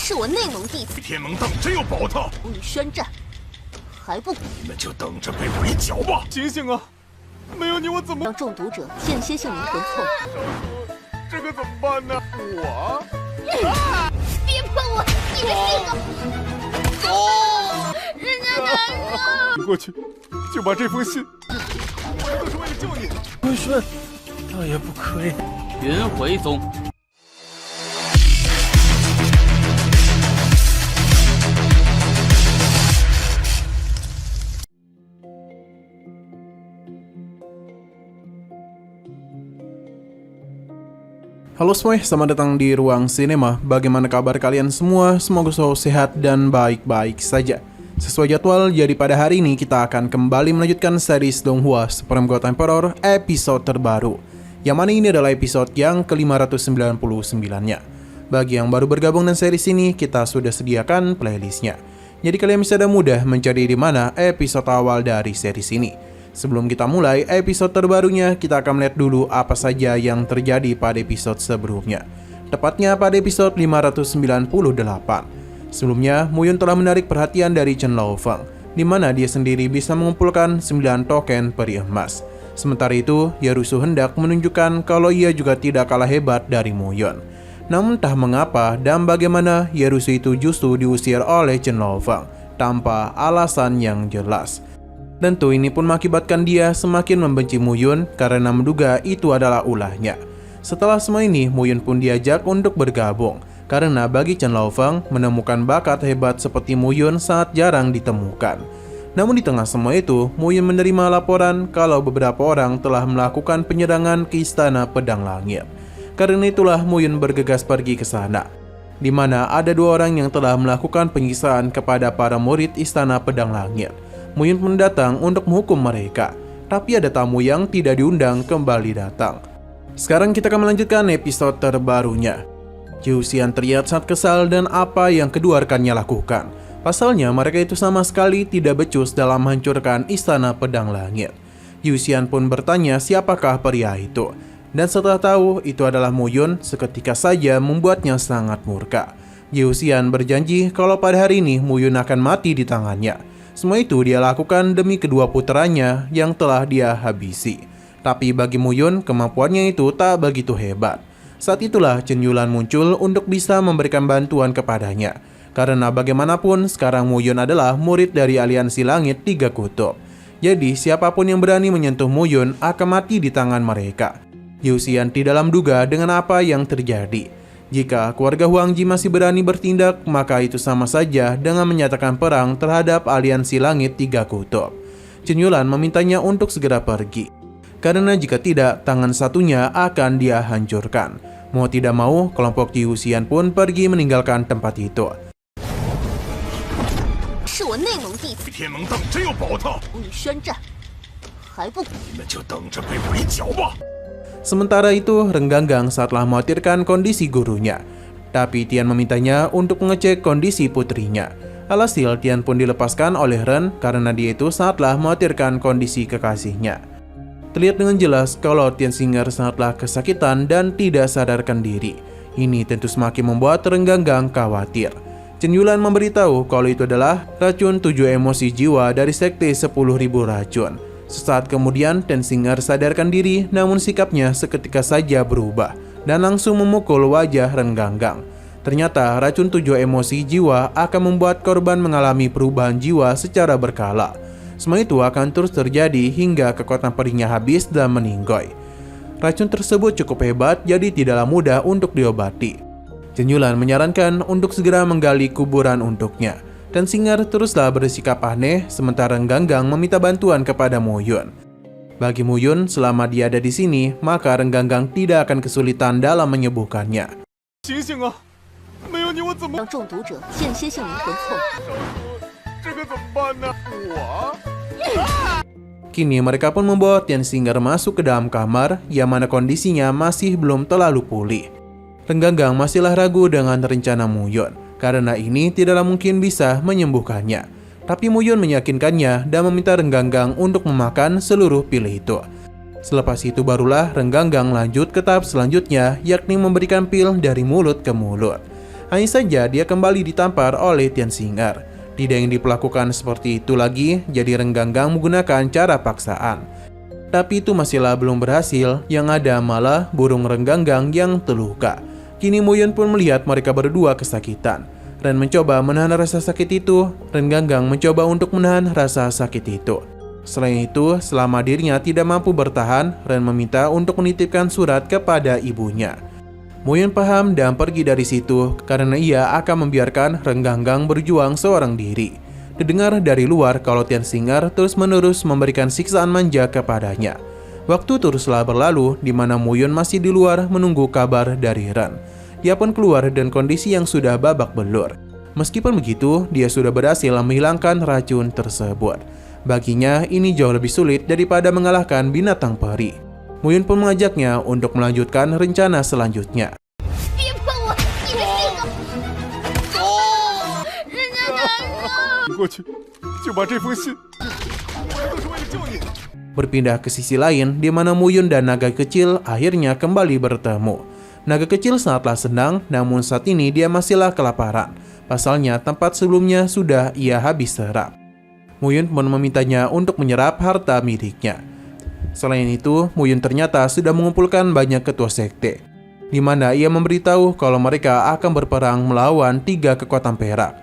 是我内蒙弟子，天蒙当真要保他，无以宣战，还不你们就等着被围剿吧！醒醒啊！没有你我怎么让中毒者间歇性灵魂错少主，这可怎么办呢？我别碰我，你的性啊！人家难受。过去就把这封信，我都是为了救你。坤顺，倒也不亏。云回宗。Halo semuanya, selamat datang di Ruang Sinema. Bagaimana kabar kalian semua? Semoga selalu sehat dan baik-baik saja. Sesuai jadwal, jadi pada hari ini kita akan kembali melanjutkan series Donghua Supreme God Emperor episode terbaru, yang mana ini adalah episode yang ke-599-nya. Bagi yang baru bergabung dengan series ini, kita sudah sediakan playlistnya. Jadi kalian bisa dengan mudah mencari di mana episode awal dari series ini. Sebelum kita mulai episode terbarunya, kita akan melihat dulu apa saja yang terjadi pada episode sebelumnya. Tepatnya pada episode 598. Sebelumnya, Muyun telah menarik perhatian dari Chen Laofeng, di mana dia sendiri bisa mengumpulkan 9 token peri emas. Sementara itu, Yarusu hendak menunjukkan kalau ia juga tidak kalah hebat dari Muyun. Namun entah mengapa dan bagaimana Yarusu itu justru diusir oleh Chen Laofeng tanpa alasan yang jelas. Tentu ini pun mengakibatkan dia semakin membenci Muyun karena menduga itu adalah ulahnya. Setelah semua ini, Muyun pun diajak untuk bergabung, karena bagi Chen Laofeng menemukan bakat hebat seperti Muyun sangat jarang ditemukan. Namun di tengah semua itu, Muyun menerima laporan kalau beberapa orang telah melakukan penyerangan ke Istana Pedang Langit. Karena itulah Muyun bergegas pergi ke sana, di mana ada 2 orang yang telah melakukan penyiksaan kepada para murid Istana Pedang Langit. Muyun pun datang untuk menghukum mereka, tapi ada tamu yang tidak diundang kembali datang. Sekarang kita akan melanjutkan episode terbarunya. Jiuxian terlihat sangat kesal dan apa yang kedua rekannya lakukan. Pasalnya mereka itu sama sekali tidak becus dalam menghancurkan Istana Pedang Langit. Jiuxian pun bertanya siapakah pria itu. Dan setelah tahu itu adalah Muyun, seketika saja membuatnya sangat murka. Jiuxian berjanji kalau pada hari ini Muyun akan mati di tangannya. Semua itu dia lakukan demi kedua putranya yang telah dia habisi. Tapi bagi Muyun, kemampuannya itu tak begitu hebat. Saat itulah Chen Yulan muncul untuk bisa memberikan bantuan kepadanya. Karena bagaimanapun sekarang Muyun adalah murid dari aliansi langit 3 kutub. Jadi siapapun yang berani menyentuh Muyun akan mati di tangan mereka. Jiuxian tidak dalam duga dengan apa yang terjadi. Jika keluarga Huangji masih berani bertindak, maka itu sama saja dengan menyatakan perang terhadap aliansi langit 3 kutub. Chen Yulan memintanya untuk segera pergi, karena jika tidak, tangan satunya akan dia hancurkan. Mau tidak mau, kelompok Jiuxian pun pergi meninggalkan tempat itu. 是我内蒙弟子，天蒙当真要保他，无以宣战，还不你们就等着被围剿吧！ Sementara itu, Rengganggang saatlah mengkhawatirkan kondisi gurunya. Tapi Tian memintanya untuk mengecek kondisi putrinya. Alhasil, Tian pun dilepaskan oleh Ren karena dia itu sangatlah mengkhawatirkan kondisi kekasihnya. Terlihat dengan jelas kalau Tian Xinger sangatlah kesakitan dan tidak sadarkan diri. Ini tentu semakin membuat Rengganggang khawatir. Chen Yulan memberitahu kalau itu adalah racun 7 emosi jiwa dari sekte 10.000 racun. Sesaat kemudian, Ten Xinger sadarkan diri, namun sikapnya seketika saja berubah dan langsung memukul wajah Rengganggang. Ternyata racun 7 emosi jiwa akan membuat korban mengalami perubahan jiwa secara berkala. Semua itu akan terus terjadi hingga kekuatan perinya habis dan meninggoy. Racun tersebut cukup hebat, jadi tidaklah mudah untuk diobati. Chen Yulan menyarankan untuk segera menggali kuburan untuknya. Ten Xinger teruslah bersikap aneh, sementara Rengganggang meminta bantuan kepada Muyun. Bagi Muyun, selama dia ada di sini, maka Rengganggang tidak akan kesulitan dalam menyembuhkannya. 醒醒啊！没有你我怎么？让中毒者间歇性灵魂错这可怎么办呢？我 Kini mereka pun membawa Ten Xinger masuk ke dalam kamar, yang mana kondisinya masih belum terlalu pulih. Rengganggang masihlah ragu dengan rencana Muyun, karena ini tidaklah mungkin bisa menyembuhkannya. Tapi Muyun meyakinkannya dan meminta Rengganggang untuk memakan seluruh pil itu. Selepas itu barulah Rengganggang lanjut ke tahap selanjutnya, yakni memberikan pil dari mulut ke mulut. Hanya saja dia kembali ditampar oleh Tian Xing'er. Tidak yang diperlakukan seperti itu lagi, jadi Rengganggang menggunakan cara paksaan. Tapi itu masihlah belum berhasil, yang ada malah burung Rengganggang yang terluka. Kini Muyun pun melihat mereka berdua kesakitan. Ren mencoba menahan rasa sakit itu, Rengganggang mencoba untuk menahan rasa sakit itu. Selain itu, selama dirinya tidak mampu bertahan, Ren meminta untuk menitipkan surat kepada ibunya. Muyun paham dan pergi dari situ karena ia akan membiarkan Rengganggang berjuang seorang diri. Terdengar dari luar kalau Tian Xing'er terus-menerus memberikan siksaan manja kepadanya. Waktu teruslah berlalu di mana Muyun masih di luar menunggu kabar dari Ren. Dia pun keluar dan kondisi yang sudah babak belur. Meskipun begitu, dia sudah berhasil menghilangkan racun tersebut. Baginya, ini jauh lebih sulit daripada mengalahkan binatang peri. Muyun pun mengajaknya untuk melanjutkan rencana selanjutnya. 别碰我！你的性格，人家难受。过去就把这封信，我来都是为了救你。 Berpindah ke sisi lain, di mana Muyun dan naga kecil akhirnya kembali bertemu. Naga kecil sangatlah senang, namun saat ini dia masihlah kelaparan. Pasalnya, tempat sebelumnya sudah ia habis serap. Muyun pun memintanya untuk menyerap harta miliknya. Selain itu, Muyun ternyata sudah mengumpulkan banyak ketua sekte, di mana ia memberitahu kalau mereka akan berperang melawan 3 kekuatan perak.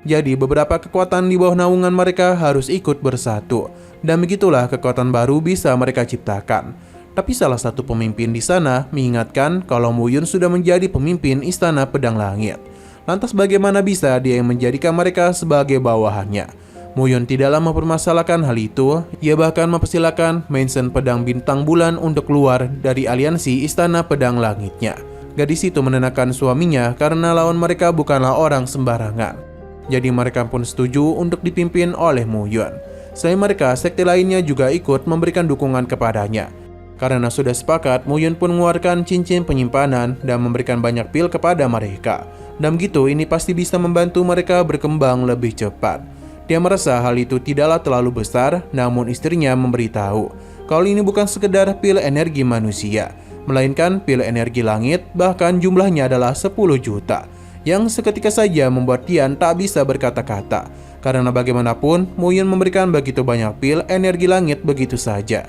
Jadi beberapa kekuatan di bawah naungan mereka harus ikut bersatu, dan begitulah kekuatan baru bisa mereka ciptakan. Tapi salah satu pemimpin di sana mengingatkan kalau Muyun sudah menjadi pemimpin Istana Pedang Langit. Lantas bagaimana bisa dia yang menjadikan mereka sebagai bawahannya? Muyun tidaklah mempermasalahkan hal itu, ia bahkan mempersilahkan Mensen Pedang Bintang Bulan untuk keluar dari aliansi Istana Pedang Langitnya. Gadis itu menenangkan suaminya karena lawan mereka bukanlah orang sembarangan. Jadi mereka pun setuju untuk dipimpin oleh Muyun. Selain mereka, sekte lainnya juga ikut memberikan dukungan kepadanya. Karena sudah sepakat, Muyun pun mengeluarkan cincin penyimpanan dan memberikan banyak pil kepada mereka. Dan begitu, ini pasti bisa membantu mereka berkembang lebih cepat. Dia merasa hal itu tidaklah terlalu besar, namun istrinya memberitahu kalau ini bukan sekedar pil energi manusia, melainkan pil energi langit, bahkan jumlahnya adalah 10 juta, yang seketika saja membuat Tian tak bisa berkata-kata. Karena bagaimanapun, Muyun memberikan begitu banyak pil energi langit begitu saja.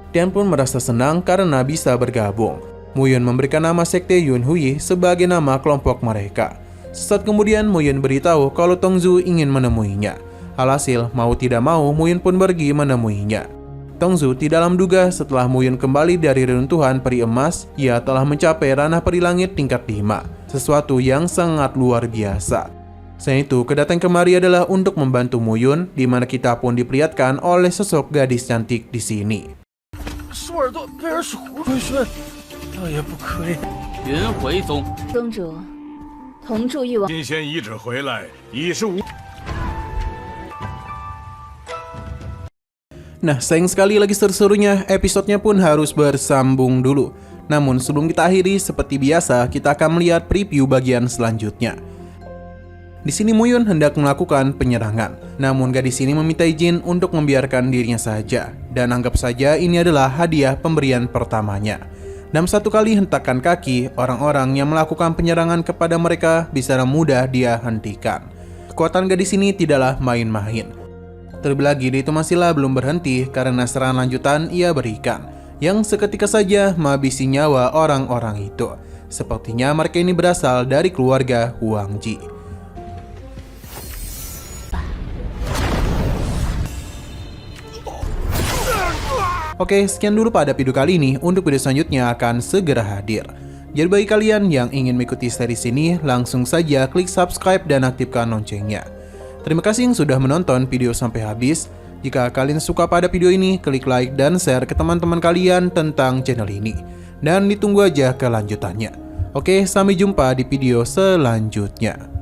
Tian pun merasa senang karena bisa bergabung. Muyun memberikan nama sekte Yunhui sebagai nama kelompok mereka. Sesaat kemudian, Muyun beritahu kalau Tongzu ingin menemuinya. Alhasil, mau tidak mau, Muyun pun pergi menemuinya. Tongzu tidak menduga setelah Muyun kembali dari reruntuhan peri emas, ia telah mencapai ranah peri langit tingkat 5, sesuatu yang sangat luar biasa. Selain itu, kedatangan kemari adalah untuk membantu Muyun, di mana kita pun diperlihatkan oleh sosok gadis cantik di sini. 舒尔多贝尔属回旋，倒也不可以。云回宗，宗主，同住一王。金仙遗旨回来已是无。 Nah, sayang sekali lagi seru-serunya, episodenya pun harus bersambung dulu. Namun sebelum kita akhiri, seperti biasa, kita akan melihat preview bagian selanjutnya. Di sini Muyun hendak melakukan penyerangan, namun gadis ini meminta izin untuk membiarkan dirinya saja. Dan anggap saja ini adalah hadiah pemberian pertamanya. Dalam satu kali hentakan kaki, orang-orang yang melakukan penyerangan kepada mereka bisa mudah dia hentikan. Kekuatan gadis ini tidaklah main-main. Terlebih lagi, dia itu masihlah belum berhenti karena serangan lanjutan ia berikan, yang seketika saja menghabisi nyawa orang-orang itu. Sepertinya mereka ini berasal dari keluarga Huang Ji. Oke, sekian dulu pada video kali ini. Untuk video selanjutnya akan segera hadir. Jadi bagi kalian yang ingin mengikuti series ini, langsung saja klik subscribe dan aktifkan loncengnya. Terima kasih yang sudah menonton video sampai habis. Jika kalian suka pada video ini, klik like dan share ke teman-teman kalian tentang channel ini. Dan ditunggu aja kelanjutannya. Oke, sampai jumpa di video selanjutnya.